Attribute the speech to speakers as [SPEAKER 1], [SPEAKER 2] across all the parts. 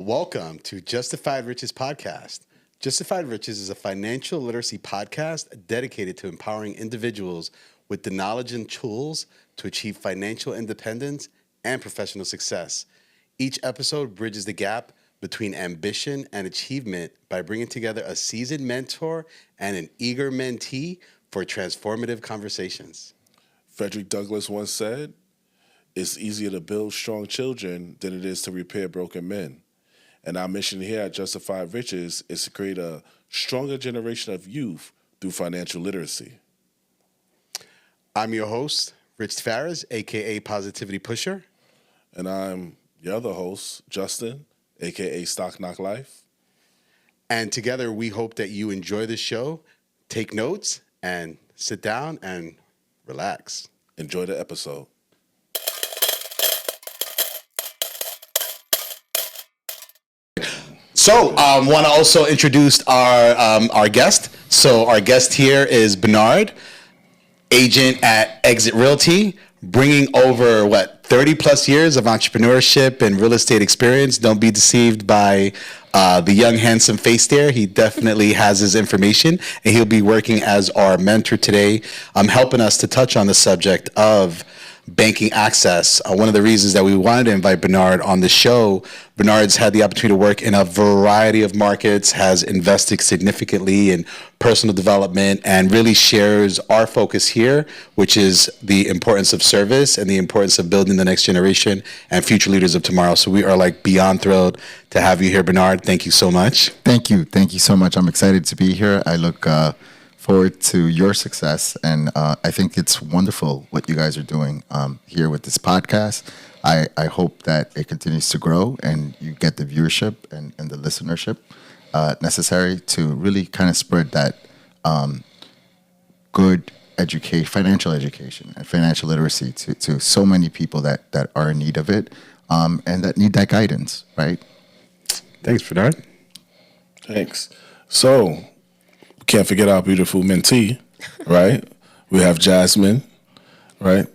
[SPEAKER 1] Welcome to Justified Riches podcast. Justified Riches is a financial literacy podcast dedicated to empowering individuals with the knowledge and tools to achieve financial independence and professional success. Each episode bridges the gap between ambition and achievement by bringing together a seasoned mentor and an eager mentee for transformative conversations.
[SPEAKER 2] Frederick Douglass once said, "It's easier to build strong children than it is to repair broken men." And our mission here at Justified Riches is to create a stronger generation of youth through financial literacy.
[SPEAKER 1] I'm your host, Rich Farris, a.k.a. Positivity Pusher.
[SPEAKER 2] And I'm your other host, Justin, a.k.a. Stock Knock Life.
[SPEAKER 1] And together we hope that you enjoy the show, take notes, and sit down and relax.
[SPEAKER 2] Enjoy the episode.
[SPEAKER 1] So, want to also introduce our guest. So, our guest here is Bernard, agent at Exit Realty, bringing over 30 plus years of entrepreneurship and real estate experience. Don't be deceived by the young, handsome face there. He definitely has his information, and he'll be working as our mentor today, helping us to touch on the subject of banking access. One of the reasons that we wanted to invite Bernard on the show, Bernard's had the opportunity to work in a variety of markets, has invested significantly in personal development, and really shares our focus here, which is the importance of service and the importance of building the next generation and future leaders of tomorrow. So we are beyond thrilled to have you here, Bernard. Thank you so much.
[SPEAKER 3] Thank you. Thank you so much. I'm excited to be here. I look forward to your success, and I think it's wonderful what you guys are doing here with this podcast. I hope that it continues to grow and you get the viewership and the listenership necessary to really kind of spread that good financial education and financial literacy to so many people that are in need of it and that need that guidance, right?
[SPEAKER 1] Thanks, Bernard.
[SPEAKER 2] Thanks. So, can't forget our beautiful mentee, right? We have Jazmyne, right?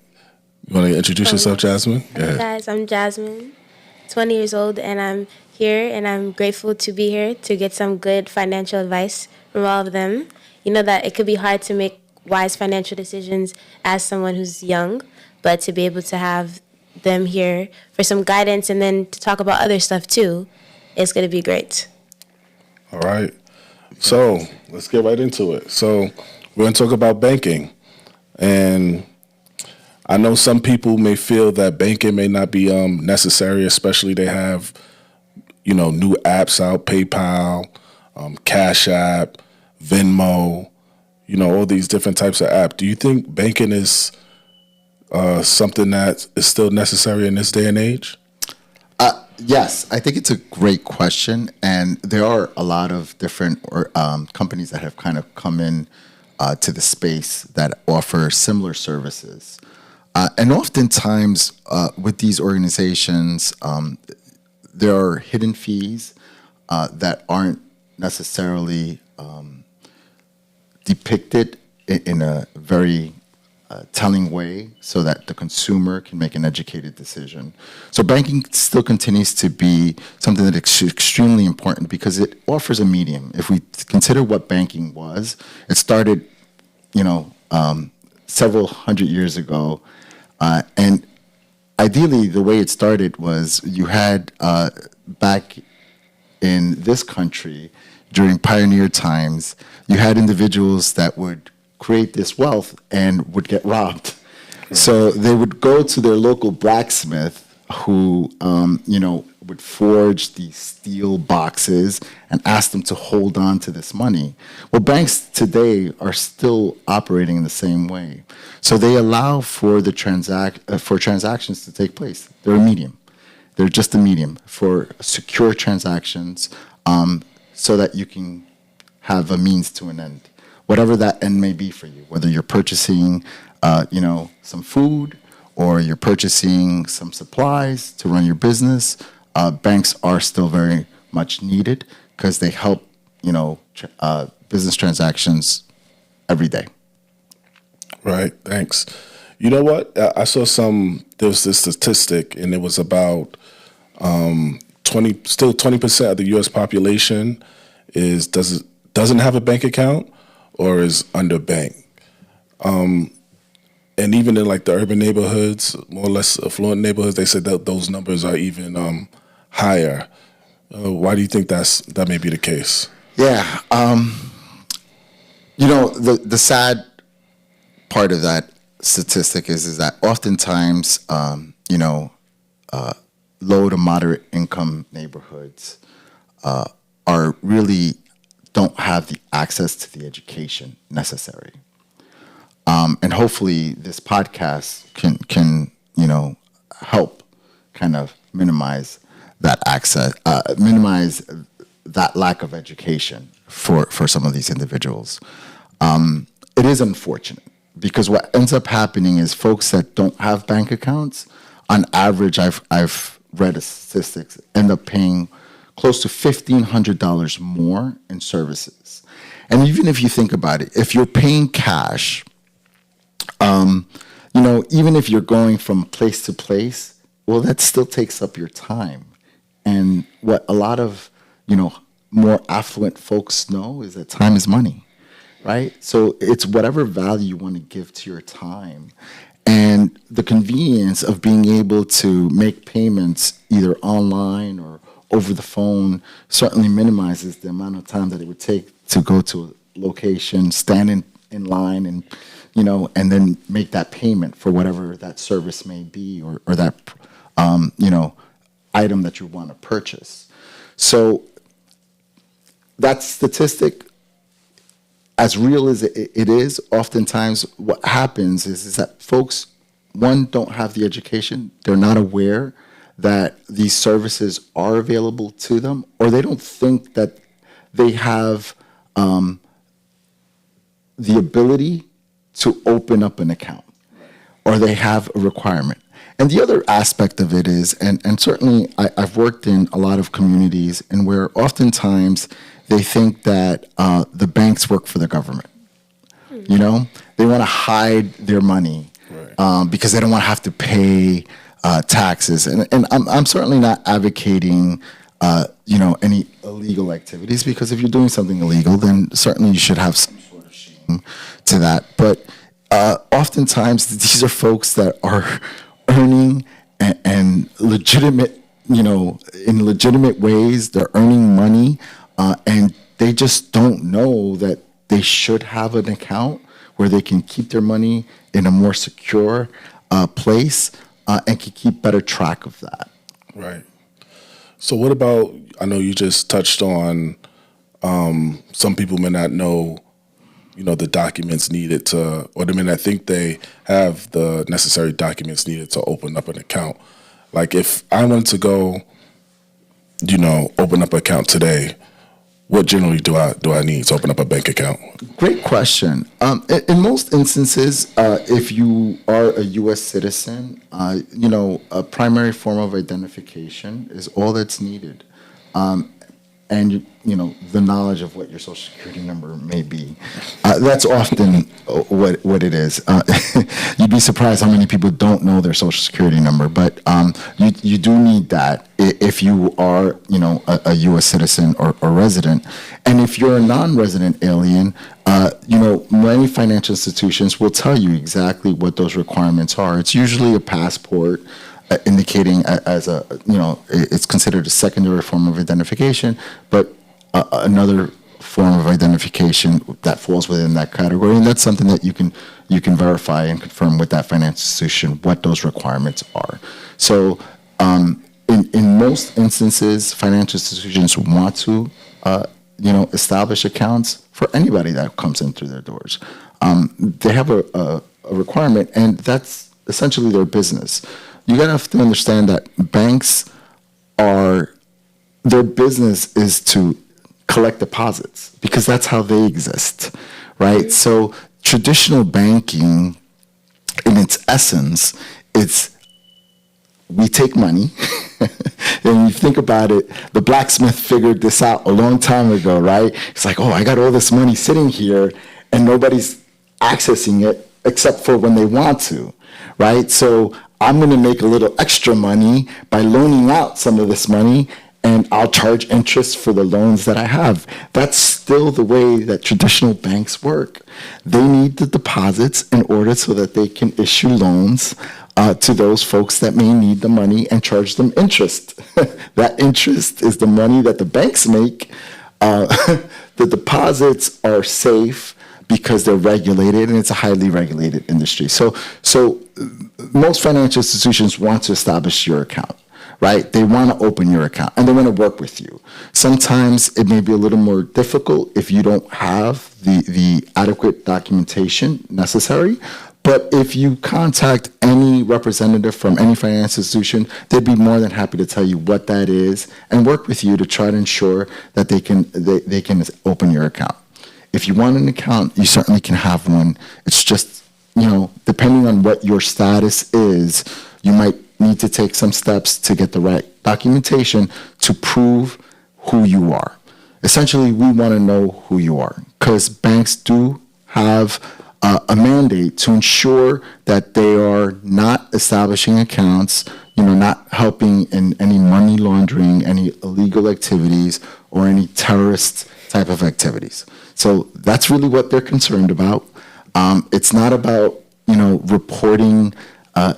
[SPEAKER 2] You want to introduce yourself, Jazmyne?
[SPEAKER 4] Hey guys, I'm Jazmyne, 20 years old, and I'm here, and I'm grateful to be here to get some good financial advice from all of them. You know that it could be hard to make wise financial decisions as someone who's young, but to be able to have them here for some guidance and then to talk about other stuff too, it's going to be great.
[SPEAKER 2] All right. So let's get right into it. So we're going to talk about banking. And I know some people may feel that banking may not be necessary, especially they have, new apps out, PayPal, Cash App, Venmo, all these different types of apps. Do you think banking is something that is still necessary in this day and age?
[SPEAKER 3] Yes, I think it's a great question, and there are a lot of different companies that have kind of come in to the space that offer similar services. And oftentimes with these organizations, there are hidden fees that aren't necessarily depicted in a very telling way so that the consumer can make an educated decision. So banking still continues to be something that is extremely important because it offers a medium. If we consider what banking was, it started, several hundred years ago. And ideally, the way it started was you had back in this country during pioneer times, you had individuals that would create this wealth and would get robbed. So they would go to their local blacksmith who, would forge these steel boxes and ask them to hold on to this money. Well, banks today are still operating in the same way. So they allow for for transactions to take place. They're a medium. They're just a medium for secure transactions so that you can have a means to an end. Whatever that end may be for you, whether you're purchasing, some food or you're purchasing some supplies to run your business, banks are still very much needed because they help, business transactions every day.
[SPEAKER 2] Right. Thanks. You know what? I saw there was this statistic, and it was about still 20% of the U.S. population doesn't have a bank account or is underbanked. And even in like the urban neighborhoods, more or less affluent neighborhoods, they said that those numbers are even higher. Why do you think that may be the case?
[SPEAKER 3] Yeah. The sad part of that statistic is that oftentimes, low to moderate income neighborhoods are really don't have the access to the education necessary. And hopefully this podcast can help kind of minimize that access, minimize that lack of education for some of these individuals. It is unfortunate because what ends up happening is folks that don't have bank accounts, on average, I've read statistics, end up paying close to $1,500 more in services. And even if you think about it, if you're paying cash, even if you're going from place to place, well, that still takes up your time. And what a lot of, more affluent folks know is that time is money, right? So it's whatever value you want to give to your time. And the convenience of being able to make payments either online or over the phone certainly minimizes the amount of time that it would take to go to a location, stand in line and then make that payment for whatever that service may be or that, item that you want to purchase. So that statistic, as real as it is, oftentimes what happens is that folks, one, don't have the education. They're not aware that these services are available to them, or they don't think that they have the ability to open up an account, or they have a requirement. And the other aspect of it is, and certainly I've worked in a lot of communities and where oftentimes they think that the banks work for the government. They want to hide their money because they don't want to have to pay taxes. And I'm certainly not advocating any illegal activities, because if you're doing something illegal, then certainly you should have some sort of shame to that. But oftentimes these are folks that are earning and legitimate, in legitimate ways, they're earning money, and they just don't know that they should have an account where they can keep their money in a more secure place and can keep better track of that.
[SPEAKER 2] Right. So what about, I know you just touched on some people may not know the documents needed to, or they may not think they have the necessary documents needed to open up an account. Like if I wanted to go, open up an account today, what generally do I need to open up a bank account?
[SPEAKER 3] Great question. In most instances, if you are a U.S. citizen, a primary form of identification is all that's needed. And the knowledge of what your Social Security number may be. That's often what it is. You'd be surprised how many people don't know their Social Security number, but you do need that if you are a U.S. citizen or resident. And if you're a non-resident alien, many financial institutions will tell you exactly what those requirements are. It's usually a passport, indicating as it's considered a secondary form of identification, but another form of identification that falls within that category, and that's something that you can verify and confirm with that financial institution what those requirements are. So, in most instances, financial institutions want to establish accounts for anybody that comes in through their doors. They have a requirement, and that's essentially their business. You gotta have to understand that banks their business is to collect deposits because that's how they exist, right? So traditional banking, in its essence, we take money, and you think about it, the blacksmith figured this out a long time ago, right? It's like, I got all this money sitting here, and nobody's accessing it except for when they want to, right? So I'm going to make a little extra money by loaning out some of this money, and I'll charge interest for the loans that I have. That's still the way that traditional banks work. They need the deposits in order so that they can issue loans to those folks that may need the money and charge them interest. That interest is the money that the banks make. The deposits are safe because they're regulated, and it's a highly regulated industry. So most financial institutions want to establish your account, right? They want to open your account, and they want to work with you. Sometimes it may be a little more difficult if you don't have the adequate documentation necessary. But if you contact any representative from any financial institution, they'd be more than happy to tell you what that is and work with you to try to ensure that they can open your account. If you want an account, you certainly can have one. It's just, depending on what your status is, you might need to take some steps to get the right documentation to prove who you are. Essentially, we want to know who you are because banks do have a mandate to ensure that they are not establishing accounts, not helping in any money laundering, any illegal activities, or any terrorist type of activities. So that's really what they're concerned about. It's not about, reporting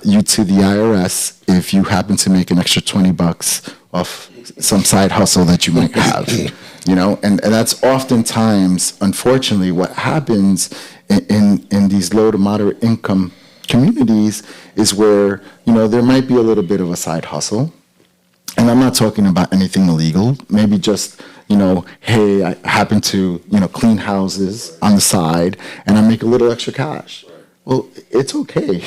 [SPEAKER 3] you to the IRS if you happen to make an extra $20 off some side hustle that you might have, and that's oftentimes, unfortunately, what happens in these low to moderate income communities is where, there might be a little bit of a side hustle. And I'm not talking about anything illegal, maybe just, hey, I happen to, clean houses on the side and I make a little extra cash. Well, it's okay.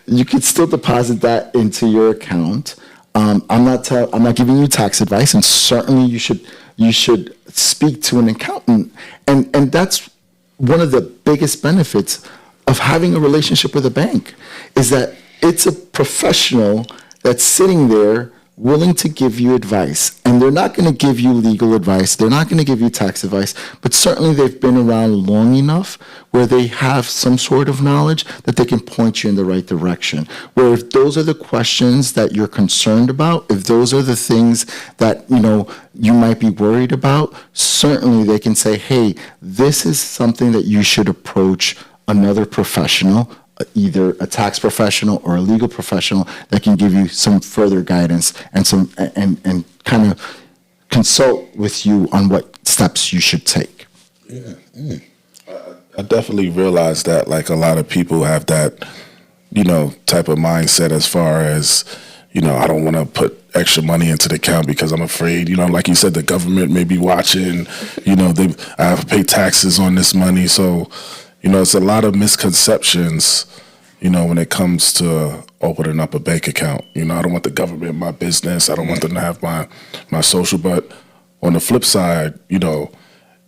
[SPEAKER 3] You can still deposit that into your account. I'm not giving you tax advice, and certainly you should speak to an accountant. And that's one of the biggest benefits of having a relationship with a bank is that it's a professional that's sitting there willing to give you advice. And they're not going to give you legal advice. They're not going to give you tax advice. But certainly they've been around long enough where they have some sort of knowledge that they can point you in the right direction. Where if those are the questions that you're concerned about, if those are the things that, you might be worried about, certainly they can say, hey, this is something that you should approach another professional, either a tax professional or a legal professional that can give you some further guidance and kind of consult with you on what steps you should take.
[SPEAKER 2] Yeah. I definitely realize that like a lot of people have that, type of mindset as far as, I don't want to put extra money into the account because I'm afraid, like you said, the government may be watching, I have to pay taxes on this money. So, it's a lot of misconceptions, when it comes to opening up a bank account. I don't want the government in my business. I don't want them to have my social. But on the flip side,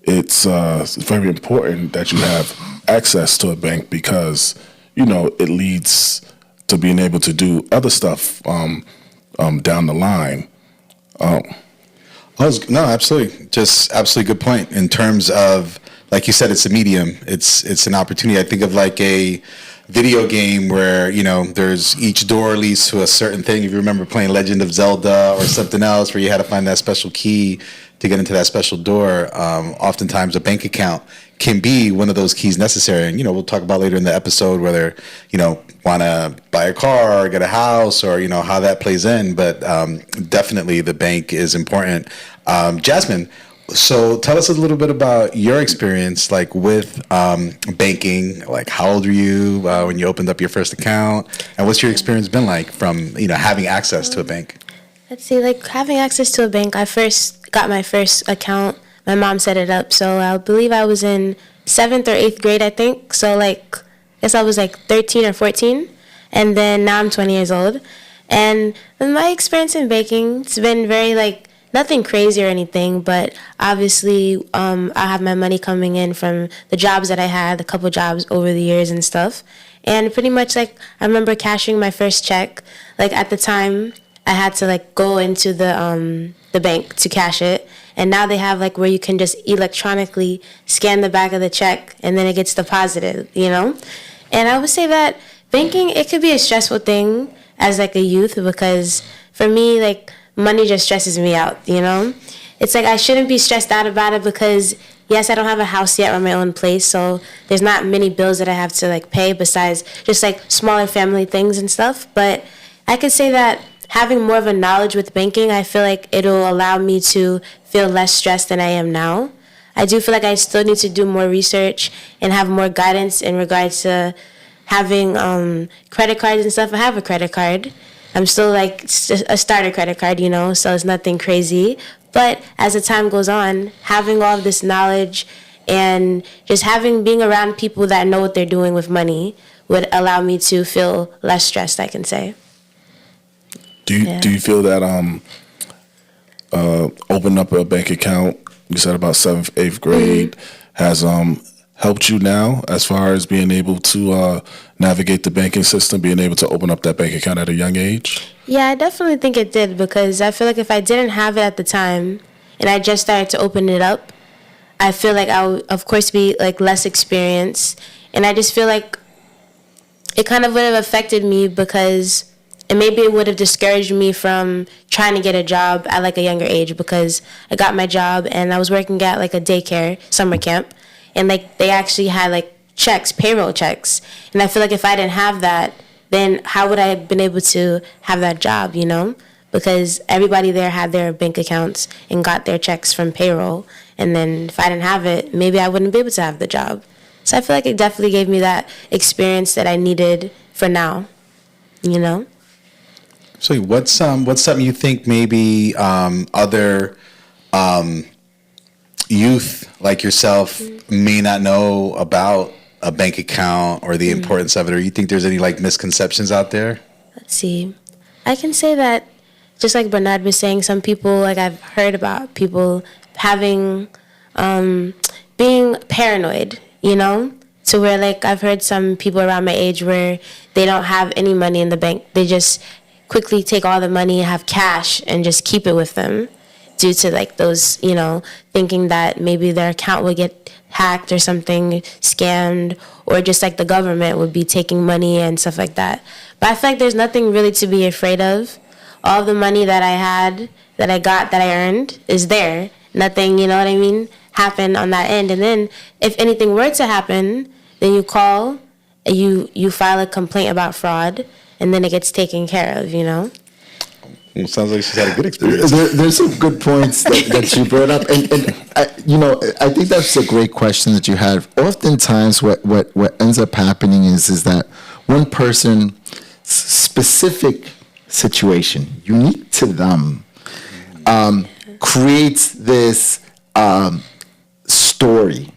[SPEAKER 2] it's very important that you have access to a bank because, it leads to being able to do other stuff down the line.
[SPEAKER 1] No, absolutely. Just absolutely good point in terms of, like you said, it's a medium. It's an opportunity. I think of like a video game where, there's each door leads to a certain thing. If you remember playing Legend of Zelda or something else where you had to find that special key to get into that special door, oftentimes a bank account can be one of those keys necessary. And, we'll talk about later in the episode whether, want to buy a car or get a house or, how that plays in. But definitely the bank is important. Jazmyne, so tell us a little bit about your experience, like with banking. Like, how old were you when you opened up your first account, and what's your experience been like from having access to a bank?
[SPEAKER 4] Let's see, like having access to a bank. I first got my first account. My mom set it up, so I believe I was in 7th or 8th grade, I think. So like, I guess I was like 13 or 14, and then now I'm 20 years old. And my experience in banking, it's been very like. Nothing crazy or anything, but obviously I have my money coming in from the jobs that I had, a couple jobs over the years and stuff. And pretty much like I remember cashing my first check. Like at the time I had to like go into the bank to cash it. And now they have like where you can just electronically scan the back of the check and then it gets deposited, And I would say that banking, it could be a stressful thing as like a youth because for me, like money just stresses me out, you know? It's like I shouldn't be stressed out about it because, yes, I don't have a house yet or my own place, so there's not many bills that I have to like pay besides just like smaller family things and stuff. But I could say that having more of a knowledge with banking, I feel like it'll allow me to feel less stressed than I am now. I do feel like I still need to do more research and have more guidance in regards to having credit cards and stuff. I have a credit card. I'm still like a starter credit card, you know, so it's nothing crazy. But as the time goes on, having all of this knowledge and just being around people that know what they're doing with money would allow me to feel less stressed, I can say.
[SPEAKER 2] Do you feel that opening up a bank account, you said about 7th, 8th grade, has helped you now as far as being able to navigate the banking system, being able to open up that bank account at a young age?
[SPEAKER 4] Yeah, I definitely think it did because I feel like if I didn't have it at the time and I just started to open it up, I feel like I would, of course, be like less experienced. And I just feel like it kind of would have affected me because maybe it would have discouraged me from trying to get a job at like a younger age because I got my job and I was working at like a daycare summer camp. And like they actually had like checks, payroll checks. And I feel like if I didn't have that, then how would I have been able to have that job, you know? Because everybody there had their bank accounts and got their checks from payroll. And then if I didn't have it, maybe I wouldn't be able to have the job. So I feel like it definitely gave me that experience that I needed for now, you know?
[SPEAKER 1] So what's something you think maybe other youth like yourself may not know about a bank account or the importance of it, or you think there's any like misconceptions out there?
[SPEAKER 4] Let's see. I can say that, just like Bernard was saying, some people, like I've heard about people having, being paranoid, you know? To where like I've heard some people around my age where they don't have any money in the bank. They just quickly take all the money, have cash, and just keep it with them due to like those, you know, thinking that maybe their account would get hacked or something, scammed, or just like the government would be taking money and stuff like that. But I feel like there's nothing really to be afraid of. All the money that I had, that I got, that I earned is there. Nothing, you know what I mean, happened on that end. And then if anything were to happen, then you call, you file a complaint about fraud, and then it gets taken care of, you know?
[SPEAKER 1] Well, sounds like she's had a good experience.
[SPEAKER 3] There's some good points that you brought up, and I think that's a great question that you have. Oftentimes, what ends up happening is that one person, specific situation, unique to them, creates this story,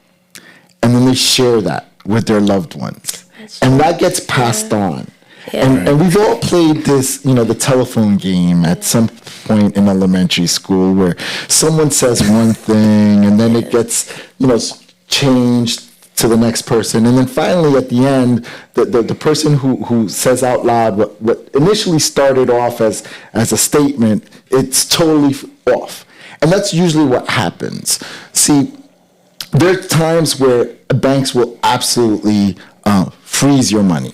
[SPEAKER 3] and then they share that with their loved ones, and that gets passed on. Yeah. And we've all played this, you know, the telephone game at some point in elementary school where someone says one thing and then it gets, you know, changed to the next person. And then finally at the end, the person who says out loud what initially started off as a statement, it's totally off. And that's usually what happens. See, there are times where banks will absolutely freeze your money.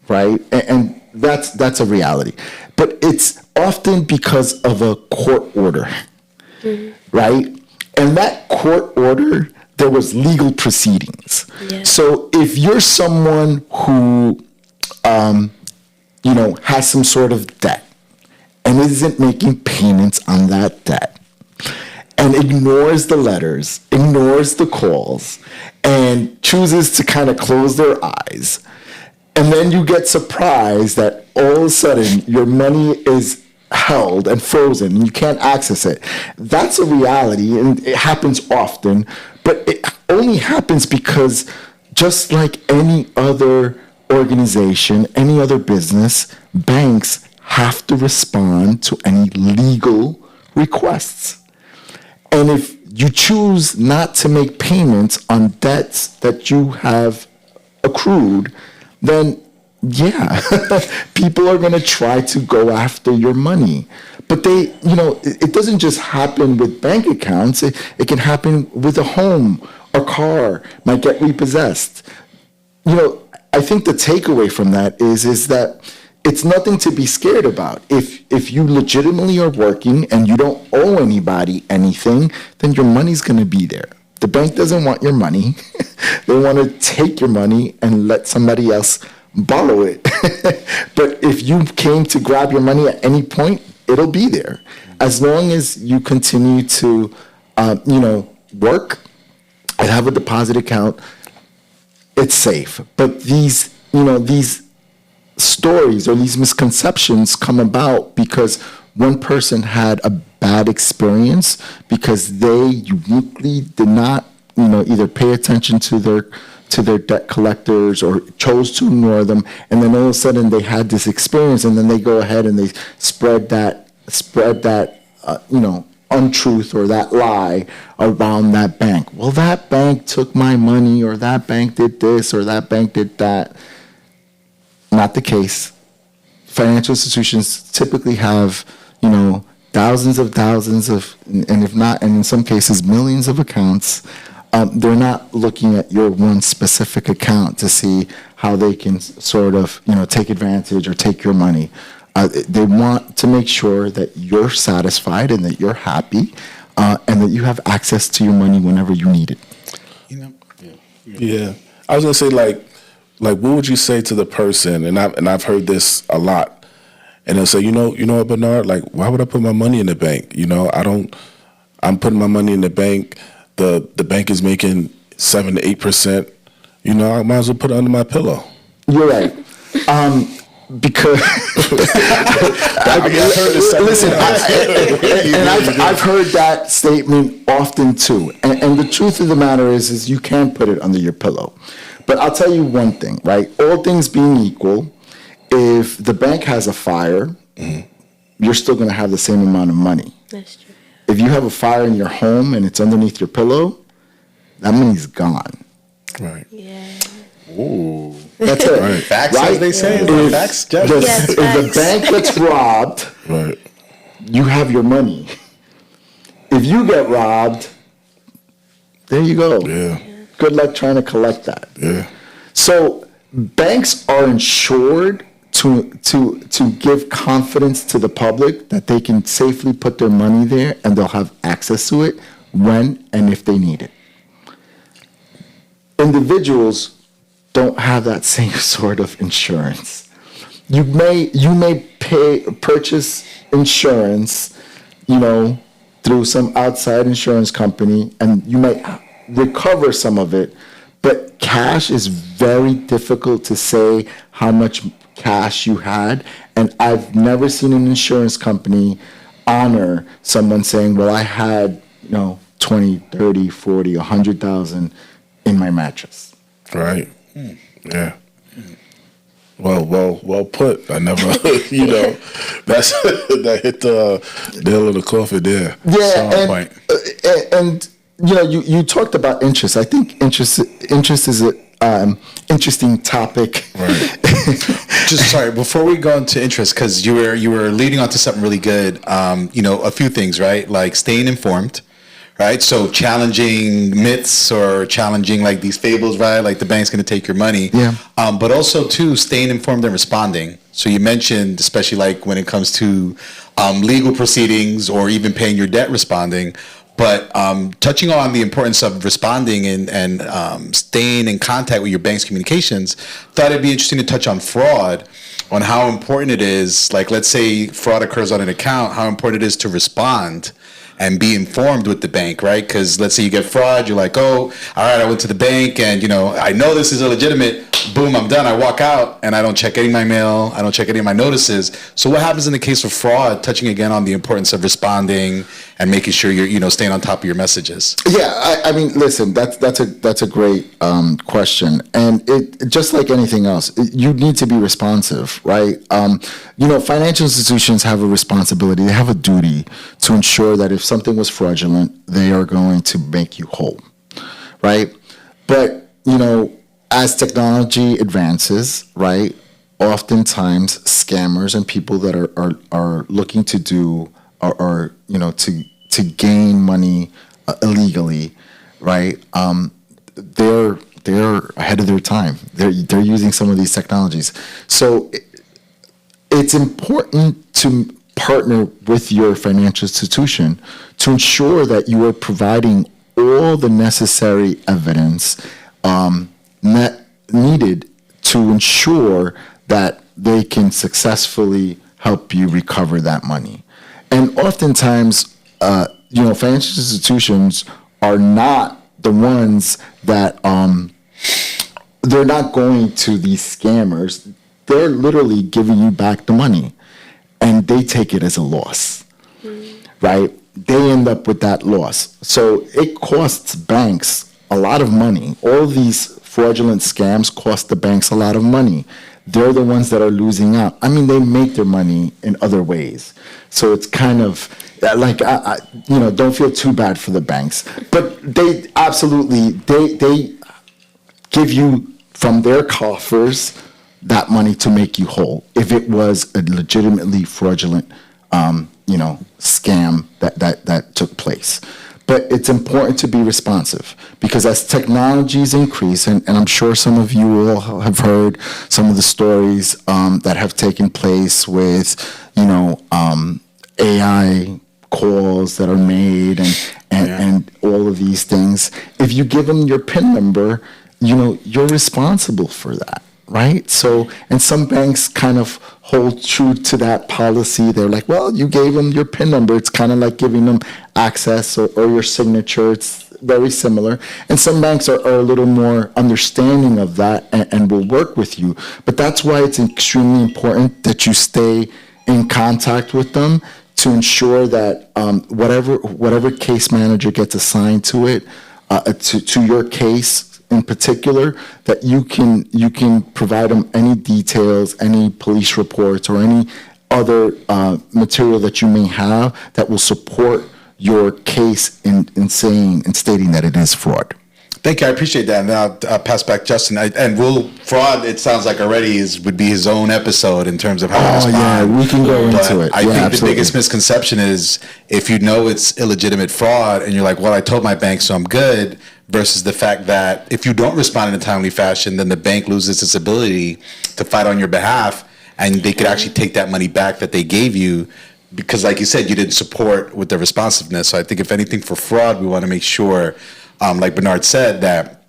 [SPEAKER 3] Right? And that's a reality. But it's often because of a court order, right? And that court order, there was legal proceedings. Yeah. So if you're someone who, has some sort of debt and isn't making payments on that debt and ignores the letters, ignores the calls, and chooses to kind of close their eyes, and then you get surprised that all of a sudden your money is held and frozen and you can't access it. That's a reality, and it happens often, but it only happens because just like any other organization, any other business, banks have to respond to any legal requests. And if you choose not to make payments on debts that you have accrued, then yeah, people are going to try to go after your money. But it doesn't just happen with bank accounts. It can happen with a home, a car might get repossessed. I think the takeaway from that is that it's nothing to be scared about. If you legitimately are working and you don't owe anybody anything, then your money's going to be there. The bank doesn't want your money. They want to take your money and let somebody else borrow it. But if you came to grab your money at any point, it'll be there. As long as you continue to, work and have a deposit account, it's safe. But these stories or these misconceptions come about because one person had a bad experience because they uniquely did not, either pay attention to their debt collectors or chose to ignore them, and then all of a sudden they had this experience, and then they go ahead and they spread that untruth or that lie around that bank. Well, that bank took my money, or that bank did this, or that bank did that. Not the case. Financial institutions typically have, thousands of, and if not, and in some cases, millions of accounts. They're not looking at your one specific account to see how they can sort of, take advantage or take your money. They want to make sure that you're satisfied and that you're happy, and that you have access to your money whenever you need it.
[SPEAKER 2] Yeah. I was gonna say, like, what would you say to the person? And I've heard this a lot. And they'll say, you know what, Bernard? Like, why would I put my money in the bank? I'm putting my money in the bank. The bank is making 7 to 8%. I might as well put it under my pillow.
[SPEAKER 3] You're right. Because I've heard that statement often too. And the truth of the matter is you can put it under your pillow. But I'll tell you one thing, right? All things being equal, if the bank has a fire, you're still going to have the same amount of money.
[SPEAKER 4] That's true.
[SPEAKER 3] If you have a fire in your home and it's underneath your pillow, that money's gone.
[SPEAKER 2] Right.
[SPEAKER 4] Yeah.
[SPEAKER 2] Ooh.
[SPEAKER 3] That's it.
[SPEAKER 2] Right.
[SPEAKER 1] Facts,
[SPEAKER 3] Right?
[SPEAKER 1] as they say.
[SPEAKER 3] If,
[SPEAKER 1] Facts,
[SPEAKER 3] the,
[SPEAKER 1] Jeff?
[SPEAKER 4] Yes,
[SPEAKER 3] if the
[SPEAKER 4] facts.
[SPEAKER 3] bank gets robbed,
[SPEAKER 2] Right.
[SPEAKER 3] you have your money. If you get robbed, there you go.
[SPEAKER 2] Yeah.
[SPEAKER 3] Good luck trying to collect that.
[SPEAKER 2] Yeah.
[SPEAKER 3] So banks are insured to give confidence to the public that they can safely put their money there and they'll have access to it when and if they need it. Individuals don't have that same sort of insurance. You may purchase insurance, through some outside insurance company, and you might recover some of it, but cash is very difficult to say how much cash you had, and I've never seen an insurance company honor someone saying, well, I had 20, 30, 40, 100,000 in my mattress.
[SPEAKER 2] Right. Yeah. Well put. I never, that's that hit the nail of the coffin there.
[SPEAKER 3] Yeah, and you talked about interest. I think interest is a interesting topic.
[SPEAKER 2] Right.
[SPEAKER 1] Just sorry, before we go into interest, because you were leading on to something really good. A few things, right? Like staying informed, right? So challenging myths or challenging like these fables, right? Like the bank's going to take your money.
[SPEAKER 3] Yeah.
[SPEAKER 1] But also too, staying informed and responding. So you mentioned, especially like when it comes to legal proceedings or even paying your debt, responding. But touching on the importance of responding and staying in contact with your bank's communications, thought it'd be interesting to touch on fraud, on how important it is. Like, let's say fraud occurs on an account, how important it is to respond and be informed with the bank, right? Because let's say you get fraud, you're like, oh, all right, I went to the bank and, I know this is illegitimate. Boom, I'm done. I walk out and I don't check any of my mail. I don't check any of my notices. So what happens in the case of fraud, touching again on the importance of responding and making sure you're, staying on top of your messages?
[SPEAKER 3] Yeah, I mean, listen, that's a great question, and it just like anything else, you need to be responsive, right? Financial institutions have a responsibility; they have a duty to ensure that if something was fraudulent, they are going to make you whole, right? But as technology advances, right, oftentimes scammers and people that are looking to do or to gain money illegally, right? They're ahead of their time. They're using some of these technologies. So it's important to partner with your financial institution to ensure that you are providing all the necessary evidence needed to ensure that they can successfully help you recover that money. And oftentimes, financial institutions are not the ones that they're not going to these scammers. They're literally giving you back the money, and they take it as a loss, right? They end up with that loss. So it costs banks a lot of money. All these fraudulent scams cost the banks a lot of money. They're the ones that are losing out. I mean, they make their money in other ways. So it's kind of like, don't feel too bad for the banks. But they absolutely, they give you from their coffers that money to make you whole if it was a legitimately fraudulent, scam that took place. But it's important to be responsive because as technologies increase, and I'm sure some of you all have heard some of the stories that have taken place with, AI calls that are made and all of these things. If you give them your PIN number, you're responsible for that. Right? So, and some banks kind of hold true to that policy. They're like, well, you gave them your PIN number. It's kind of like giving them access or your signature. It's very similar. And some banks are a little more understanding of that and will work with you. But that's why it's extremely important that you stay in contact with them to ensure that whatever case manager gets assigned to it, to your case, in particular, that you can provide them any details, any police reports, or any other material that you may have that will support your case in stating that it is fraud.
[SPEAKER 1] Thank you. I appreciate that. Now I'll pass back Justin. Fraud, it sounds like already would be his own episode in terms of how to respond.
[SPEAKER 3] Yeah, we can go into it.
[SPEAKER 1] I think
[SPEAKER 3] absolutely.
[SPEAKER 1] the biggest misconception is if you know it's illegitimate fraud and you're like, well, I told my bank, so I'm good, versus the fact that if you don't respond in a timely fashion, then the bank loses its ability to fight on your behalf, and they could actually take that money back that they gave you because, like you said, you didn't support with the responsiveness. So I think if anything for fraud, we want to make sure, like Bernard said, that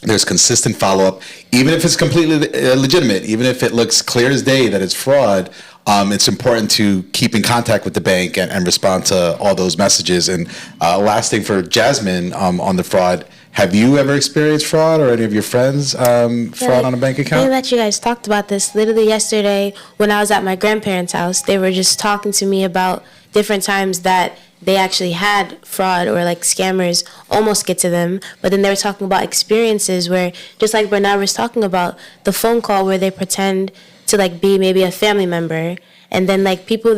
[SPEAKER 1] there's consistent follow-up, even if it's completely legitimate, even if it looks clear as day that it's fraud. It's important to keep in contact with the bank and respond to all those messages. And last thing for Jazmyne on the fraud, have you ever experienced fraud or any of your friends fraud on a bank account?
[SPEAKER 4] I that you guys talked about this. Literally yesterday when I was at my grandparents' house, they were just talking to me about different times that they actually had fraud or like scammers almost get to them. But then they were talking about experiences where, just like Bernard was talking about, the phone call where they pretend to like be maybe a family member, and then people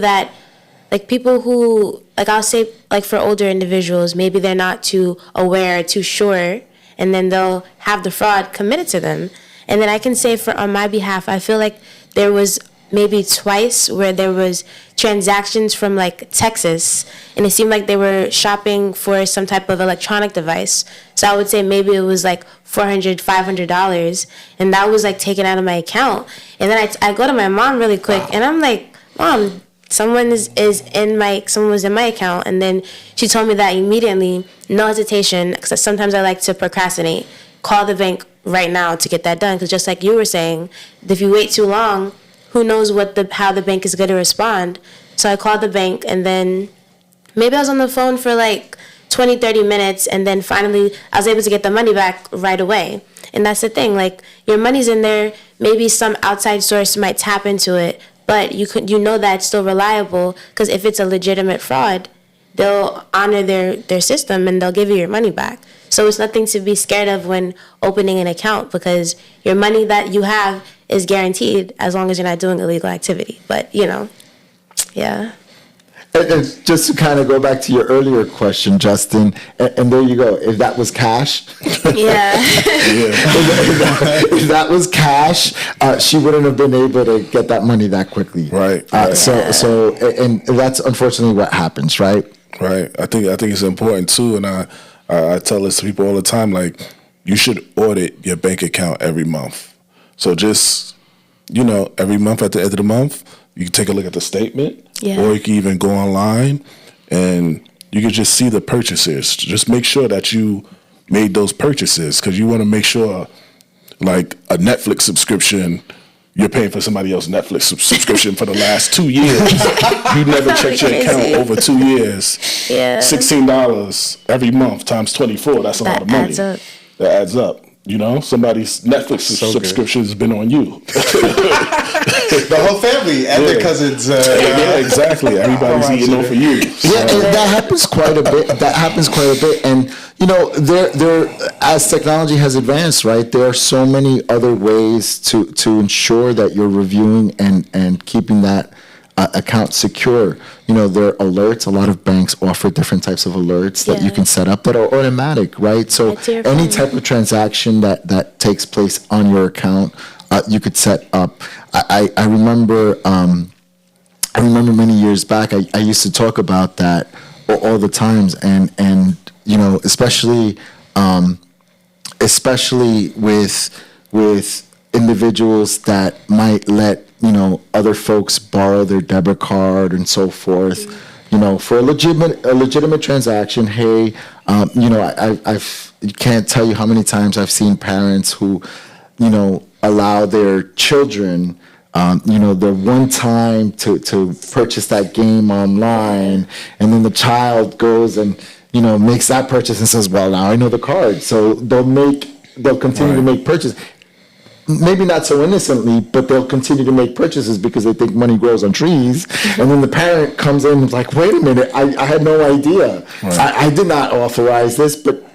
[SPEAKER 4] who I'll say for older individuals, maybe they're not too aware, too sure, and then they'll have the fraud committed to them. And then I can say on my behalf, I feel like there was maybe twice where there was transactions from Texas, and it seemed like they were shopping for some type of electronic device. So I would say maybe it was $400, $500, and that was taken out of my account. And then I go to my mom really quick, and I'm like, Mom, someone was in my account. And then she told me that immediately, no hesitation, because sometimes I like to procrastinate. Call the bank right now to get that done, because just like you were saying, if you wait too long, who knows how the bank is going to respond. So I called the bank, and then maybe I was on the phone for 20, 30 minutes, and then finally I was able to get the money back right away. And that's the thing, your money's in there, maybe some outside source might tap into it, but you know that it's still reliable, because if it's a legitimate fraud, they'll honor their system and they'll give you your money back. So it's nothing to be scared of when opening an account, because your money that you have is guaranteed as long as you're not doing illegal activity. But, yeah.
[SPEAKER 3] And just to kind of go back to your earlier question, Justin, and there you go. If that was cash,
[SPEAKER 4] yeah.
[SPEAKER 3] if that was cash, she wouldn't have been able to get that money that quickly.
[SPEAKER 2] Right.
[SPEAKER 3] So that's unfortunately what happens, right?
[SPEAKER 2] Right. I think it's important too, and I tell this to people all the time. You should audit your bank account every month. So just every month at the end of the month, You can take a look at the statement,
[SPEAKER 4] Yeah.
[SPEAKER 2] or you can even go online and you can just see the purchases. Just make sure that you made those purchases, because you want to make sure, like a Netflix subscription, you're paying for somebody else's Netflix subscription for the last 2 years. You never checked your account over 2 years.
[SPEAKER 4] Yeah.
[SPEAKER 2] $16 every month times 24. That's a lot of money.
[SPEAKER 4] Adds up.
[SPEAKER 2] That adds up. You know, somebody's Netflix subscription has been on you.
[SPEAKER 1] The whole family and their cousins.
[SPEAKER 2] Yeah, exactly. Everybody's eating over you.
[SPEAKER 3] Yeah, and that happens quite a bit. And you know, there as technology has advanced, right? There are so many other ways to ensure that you're reviewing and keeping that account secure. You know, there are alerts. A lot of banks offer different types of alerts that you can set up that are automatic, right? So any type of transaction that takes place on your account, you could set up. I remember many years back, I used to talk about that all the times, and you know, especially with individuals that might let, you know, other folks borrow their debit card and so forth, you know, for a legitimate transaction. Hey, you know, I've can't tell you how many times I've seen parents who, you know, allow their children, you know, the one time to purchase that game online, and then the child goes and, you know, makes that purchase and says, well, now I know the card. So they'll continue to make purchases. Maybe not so innocently, but they'll continue to make purchases because they think money grows on trees. And then the parent comes in and is like, wait a minute, I had no idea. Right. I did not authorize this, but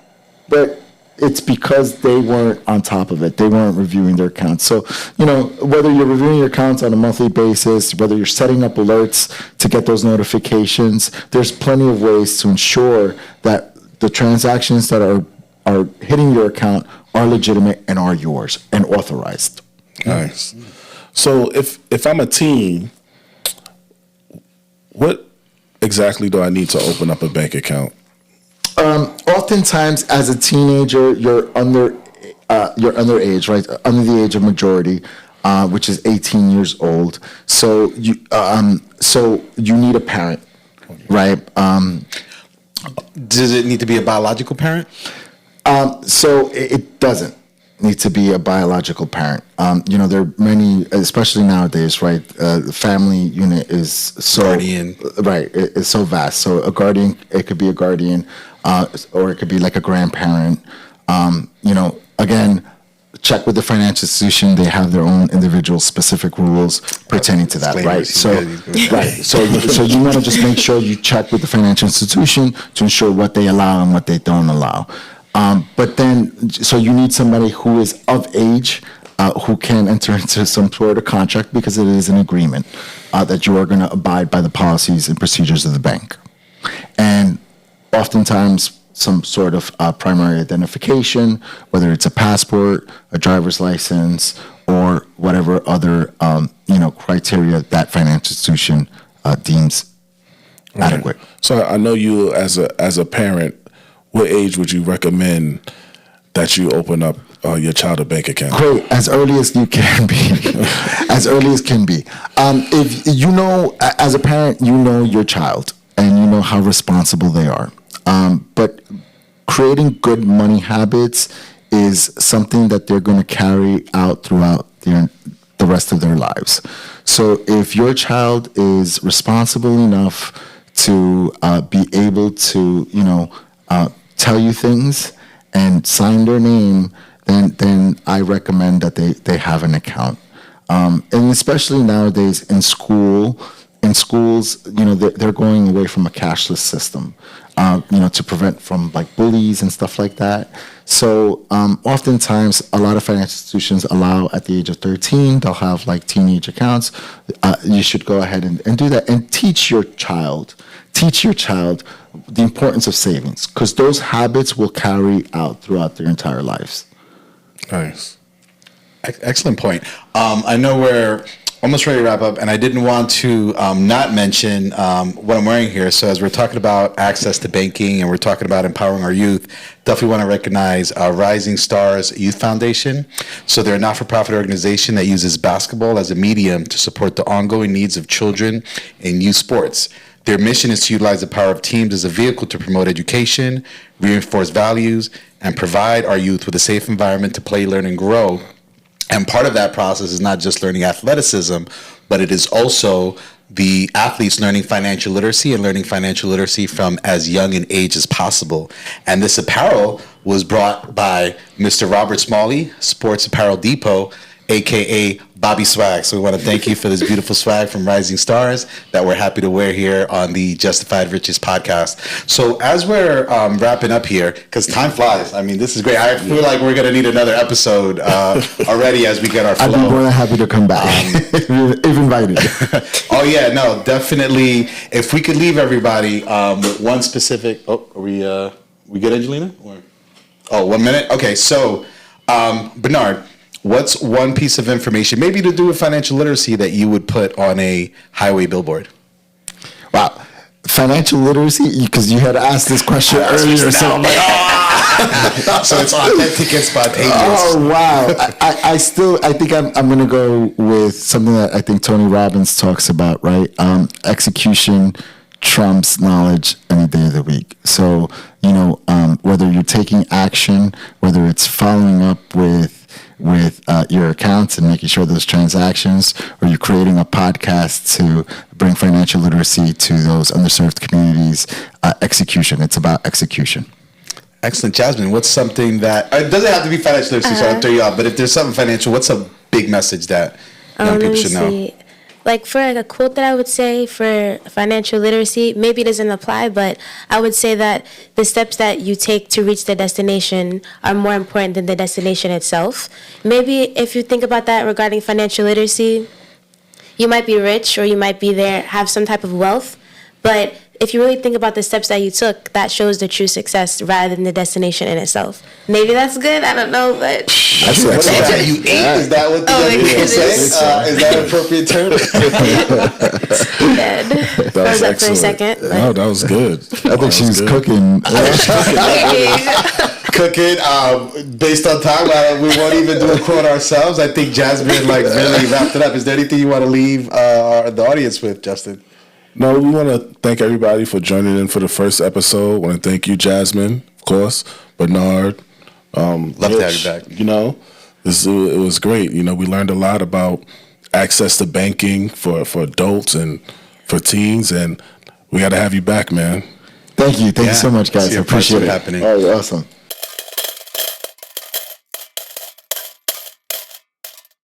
[SPEAKER 3] it's because they weren't on top of it. They weren't reviewing their accounts. So, you know, whether you're reviewing your accounts on a monthly basis, whether you're setting up alerts to get those notifications, there's plenty of ways to ensure that the transactions that are hitting your account are legitimate and are yours and authorized.
[SPEAKER 2] Nice. So if I'm a teen, what exactly do I need to open up a bank account?
[SPEAKER 3] Oftentimes, as a teenager, you're underage, right? Under the age of majority, which is 18 years old. So you need a parent, right?
[SPEAKER 1] Does it need to be a biological parent?
[SPEAKER 3] So it doesn't need to be a biological parent. You know, there are many, especially nowadays, right? The family unit is so
[SPEAKER 1] guardian,
[SPEAKER 3] right? It's so vast. So a guardian, it could be a guardian, or it could be like a grandparent. You know, again, check with the financial institution. They have their own individual specific rules pertaining to that, right? So, So you want to just make sure you check with the financial institution to ensure what they allow and what they don't allow. But then, so you need somebody who is of age, who can enter into some sort of contract, because it is an agreement that you are going to abide by the policies and procedures of the bank. And oftentimes, some sort of primary identification, whether it's a passport, a driver's license, or whatever other you know, criteria that financial institution deems adequate.
[SPEAKER 2] So I know you as a parent. What age would you recommend that you open up your child a bank account?
[SPEAKER 3] Great, as early as you can be. As early as can be. If you know, as a parent, you know your child and you know how responsible they are. But creating good money habits is something that they're going to carry out throughout the rest of their lives. So if your child is responsible enough to be able to, you know, tell you things and sign their name, then I recommend that they have an account. And especially nowadays in schools, you know, they're going away from a cashless system, you know, to prevent from like bullies and stuff like that. So oftentimes a lot of financial institutions allow at the age of 13, they'll have like teenage accounts. You should go ahead and do that and teach your child the importance of savings, because those habits will carry out throughout their entire lives.
[SPEAKER 2] Nice.
[SPEAKER 1] Excellent point. I know we're almost ready to wrap up, and I didn't want to not mention what I'm wearing here. So as we're talking about access to banking and we're talking about empowering our youth, definitely want to recognize Rising Stars Youth Foundation. So they're a not-for-profit organization that uses basketball as a medium to support the ongoing needs of children in youth sports. Their mission is to utilize the power of teams as a vehicle to promote education, reinforce values, and provide our youth with a safe environment to play, learn, and grow. And part of that process is not just learning athleticism, but it is also the athletes learning financial literacy and learning financial literacy from as young an age as possible. And this apparel was brought by Mr. Robert Smalley, Sports Apparel Depot, aka Bobby Swag. So we want to thank you for this beautiful swag from Rising Stars that we're happy to wear here on the Justified Riches podcast. So as we're wrapping up here, because time flies, I mean, this is great. I feel like we're going to need another episode already as we get our flow.
[SPEAKER 3] I'd be more than happy to come back if invited.
[SPEAKER 1] Oh yeah, no, definitely. If we could leave everybody with one specific. Oh, are we good, Angelina? Or 1 minute. Okay, so Bernard, what's one piece of information, maybe to do with financial literacy, that you would put on a highway billboard?
[SPEAKER 3] Wow. Financial literacy? Because you had asked this question earlier. So I'm like,
[SPEAKER 1] so it's authentic and spontaneous.
[SPEAKER 3] Oh, wow. I think I'm going to go with something that I think Tony Robbins talks about, right? Execution trumps knowledge any day of the week. So, whether you're taking action, whether it's following up with your accounts and making sure those transactions, or you're creating a podcast to bring financial literacy to those underserved communities, execution. It's about execution.
[SPEAKER 1] Excellent. Jazmyne, what's something that, it doesn't have to be financial literacy, so I'll throw you off, but if there's something financial, what's a big message that young people should know?
[SPEAKER 4] Like for a quote that I would say for financial literacy, maybe it doesn't apply, but I would say that the steps that you take to reach the destination are more important than the destination itself. Maybe if you think about that regarding financial literacy, you might be rich or you might be there, have some type of wealth, but if you really think about the steps that you took, that shows the true success rather than the destination in itself. Maybe that's good. I don't know, but
[SPEAKER 1] What is that you ate? Is that what the young people say? Is that an appropriate term?
[SPEAKER 4] That was up for a second.
[SPEAKER 2] No, that was good.
[SPEAKER 3] I think she was cooking.
[SPEAKER 1] Cooking. Based on time, we won't even do a quote ourselves. I think Jazmyne really wrapped it up. Is there anything you want to leave the audience with, Justin?
[SPEAKER 2] No, we want to thank everybody for joining in for the first episode. Want to thank you, Jazmyne, of course, Bernard.
[SPEAKER 1] Love to have you back.
[SPEAKER 2] It was great. We learned a lot about access to banking for adults and for teens, and we got to have you back, man.
[SPEAKER 3] Thank you. Thank you so much, guys. I appreciate it.
[SPEAKER 1] Happening.
[SPEAKER 3] Oh, awesome.